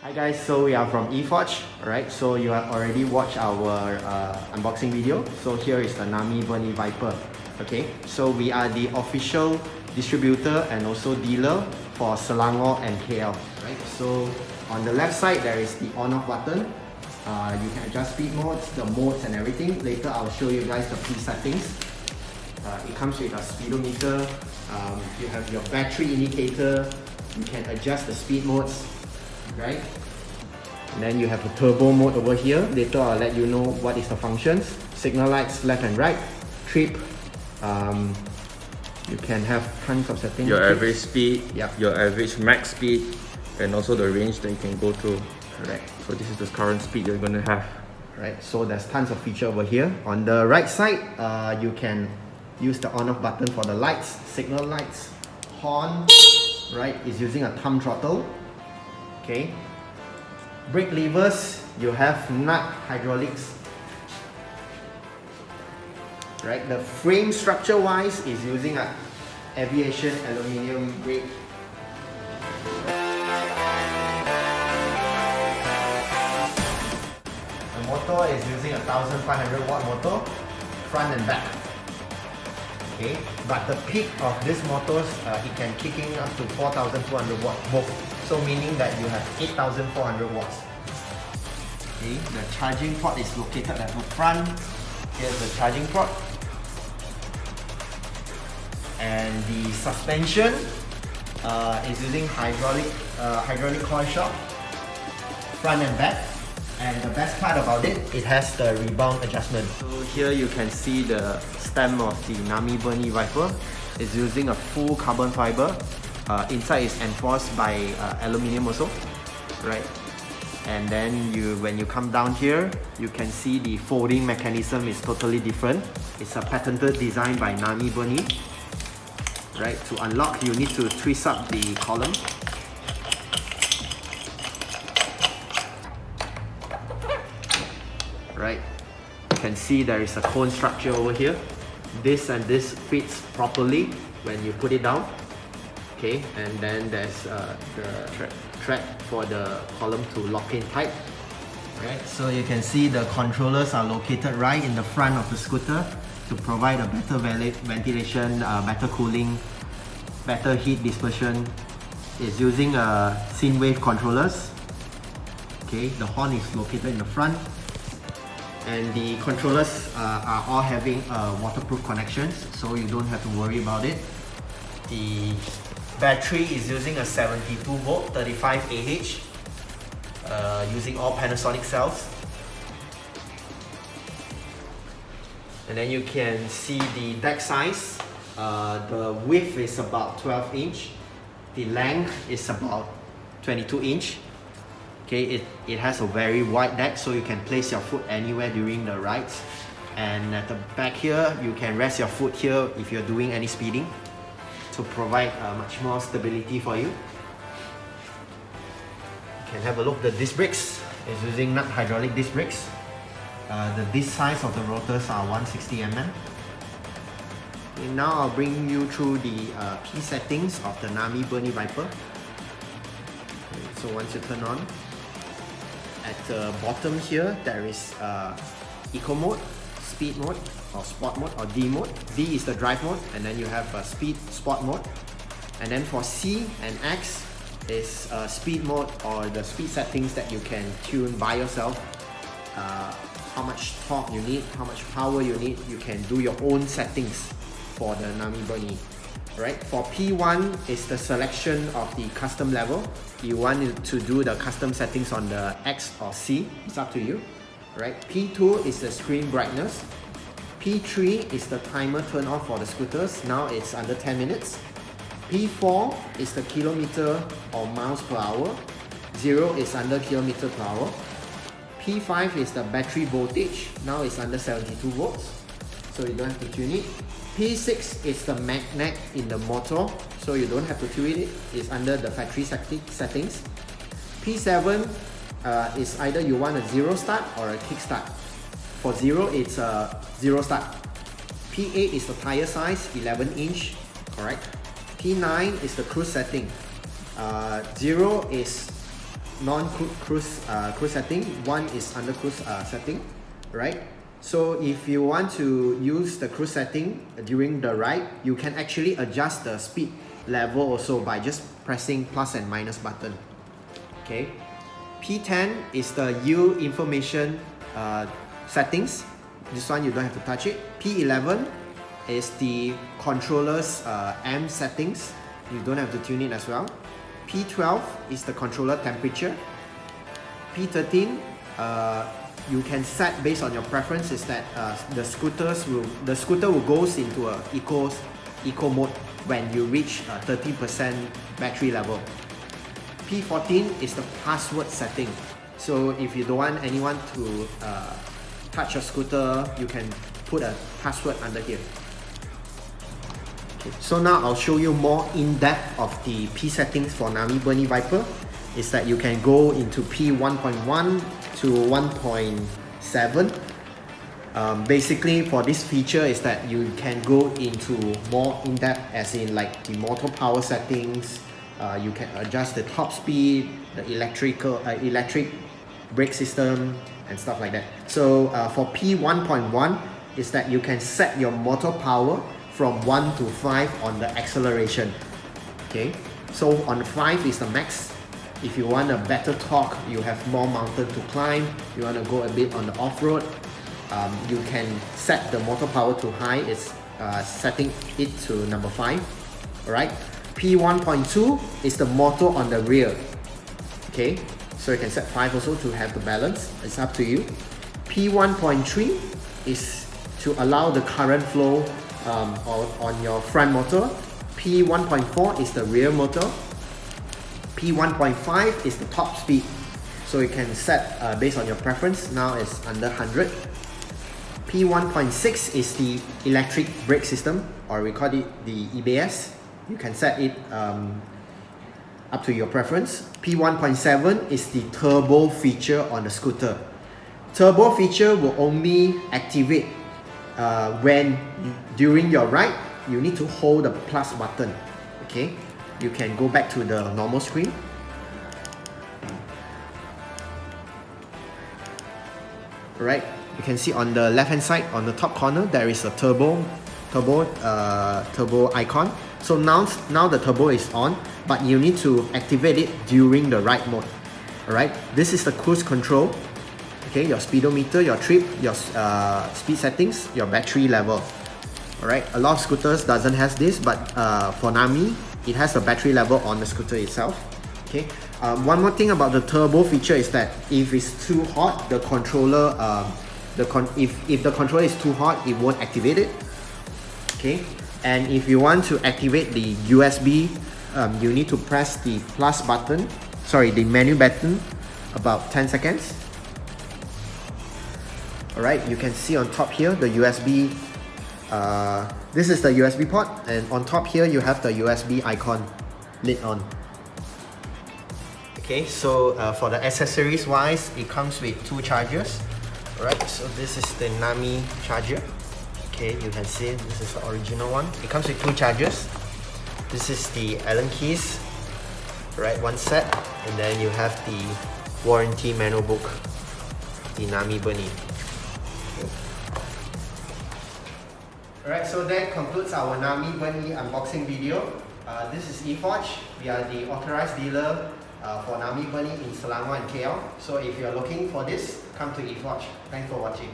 Hi guys, so we are from EFORGE, alright? So you have already watched our unboxing video. So here is the NAMI BURN-E Viper. Okay, so we are the official distributor and also dealer for Selangor and KL. Right? So on the left side there is the on-off button. You can adjust speed modes, the modes and everything. Later I'll show you guys the presettings. It comes with a speedometer. You have your battery indicator. You can adjust the speed modes. Right? And then you have a turbo mode over here. Later I'll let you know what is the functions. Signal lights left and right. Trip. You can have tons of settings. Your average speed, yep. Your average max speed, and also the range that you can go through. Correct. So this is the current speed you're going to have. Right. So there's tons of feature over here. On the right side, you can use the on-off button for the lights, signal lights, horn. Right, is using a thumb throttle. Okay. Brake levers, you have nut hydraulics. Right, the frame structure wise is using a aviation aluminium brake. The motor is using a 1500 watt motor, front and back. Okay, but the peak of this motors, it can kick in up to 4200 watts both. So meaning that you have 8400 watts. Okay, the charging port is located at the front. Here's the charging port. And the suspension is using hydraulic coil shock, front and back. And the best part about it, it has the rebound adjustment. So here you can see the stem of the NAMI BURN-E Viper. It's using a full carbon fiber. Inside is enforced by aluminium also, right? And then when you come down here, you can see the folding mechanism is totally different. It's a patented design by NAMI BURN-E. Right? To unlock, you need to twist up the column. Right? You can see there is a cone structure over here. This and this fits properly when you put it down. Okay, and then there's the track for the column to lock in tight. Right, so you can see the controllers are located right in the front of the scooter to provide a better ventilation, better cooling, better heat dispersion. It's using scene wave controllers. Okay, the horn is located in the front. And the controllers are all having waterproof connections, so you don't have to worry about it. The battery is using a 72 volt 35 Ah, using all Panasonic cells. And then you can see the deck size. The width is about 12 inch. The length is about 22 inch. Okay, it has a very wide deck, so you can place your foot anywhere during the rides. And at the back here, you can rest your foot here if you're doing any speeding to provide much more stability for you. You can have a look. The disc brakes is using nut hydraulic disc brakes. The disc size of the rotors are 160 mm. Okay, now I'll bring you through the P settings of the NAMI BURN-E Viper. Okay, so once you turn on, at the bottom here, there is Eco mode, Speed mode, or Sport mode, or D mode. D is the drive mode, and then you have Speed, Sport mode. And then for C and X is Speed mode, or the speed settings that you can tune by yourself. How much torque you need, how much power you need, you can do your own settings for the NAMI BURN-E. Right? For P1 is the selection of the custom level. You want to do the custom settings on the X or C, it's up to you. Right? P2 is the screen brightness. P3 is the timer turn off for the scooters. Now it's under 10 minutes. P4 is the kilometer or miles per hour. 0 is under kilometer per hour. P5 is the battery voltage. Now it's under 72 volts. So you don't have to tune it. P6 is the magnet in the motor, so you don't have to tune it. It's under the factory settings. P7 is either you want a 0 start or a kick start. For 0, it's a 0 start. P8 is the tire size, 11 inch, correct. P9 is the cruise setting. 0 is non-cruise cruise setting, one is under cruise setting, right? So if you want to use the cruise setting during the ride, you can actually adjust the speed level also by just pressing plus and minus button. Okay. P10 is the yield information settings. This one you don't have to touch it. P11 is the controller's amp settings. You don't have to tune it as well. P12 is the controller temperature. P13 you can set based on your preference is that the scooter will goes into a eco mode when you reach 30% battery level. P14 is the password setting. So if you don't want anyone to touch your scooter, you can put a password under here. Okay. So now I'll show you more in-depth of the P settings for NAMI BURN-E Viper. Is that you can go into P1.1 to 1.7. Basically for this feature is that you can go into more in-depth as in like the motor power settings. You can adjust the top speed, the electric brake system and stuff like that. So for P1.1 is that you can set your motor power from 1 to 5 on the acceleration. Okay, so on 5 is the max. If you want a better torque, you have more mountain to climb, you want to go a bit on the off-road, you can set the motor power to high. It's setting it to number 5. Alright, P1.2 is the motor on the rear. Okay, so you can set 5 also to have the balance. It's up to you. P1.3 is to allow the current flow on your front motor. P1.4 is the rear motor. P1.5 is the top speed. So you can set based on your preference. Now it's under 100. P1.6 is the electric brake system, or we call it the EBS. You can set it up to your preference. P1.7 is the turbo feature on the scooter. Turbo feature will only activate when during your ride you need to hold the plus button. Okay, you can go back to the normal screen. Alright, you can see on the left hand side on the top corner there is a turbo icon. So now the turbo is on, but you need to activate it during the ride mode. Alright, this is the cruise control. Okay, your speedometer, your trip, your speed settings, your battery level. Alright, a lot of scooters doesn't have this, but for NAMI, it has the battery level on the scooter itself. Okay. One more thing about the turbo feature is that if it's too hot, the controller, if the controller is too hot, it won't activate it. Okay. And if you want to activate the USB, you need to press the the menu button about 10 seconds. Alright, you can see on top here the USB. This is the USB port, and on top here you have the USB icon lit on. Okay, so for the accessories wise, it comes with 2 chargers. Alright, so this is the NAMI charger. Okay, you can see this is the original one. It comes with 2 chargers. This is the Allen keys. Right, one set, and then you have the warranty manual book, the NAMI BURN-E. Alright, so that concludes our NAMI BURN-E unboxing video. This is EFORGE. We are the authorized dealer for NAMI BURN-E in Selangor and KL. So if you are looking for this, come to EFORGE. Thanks for watching.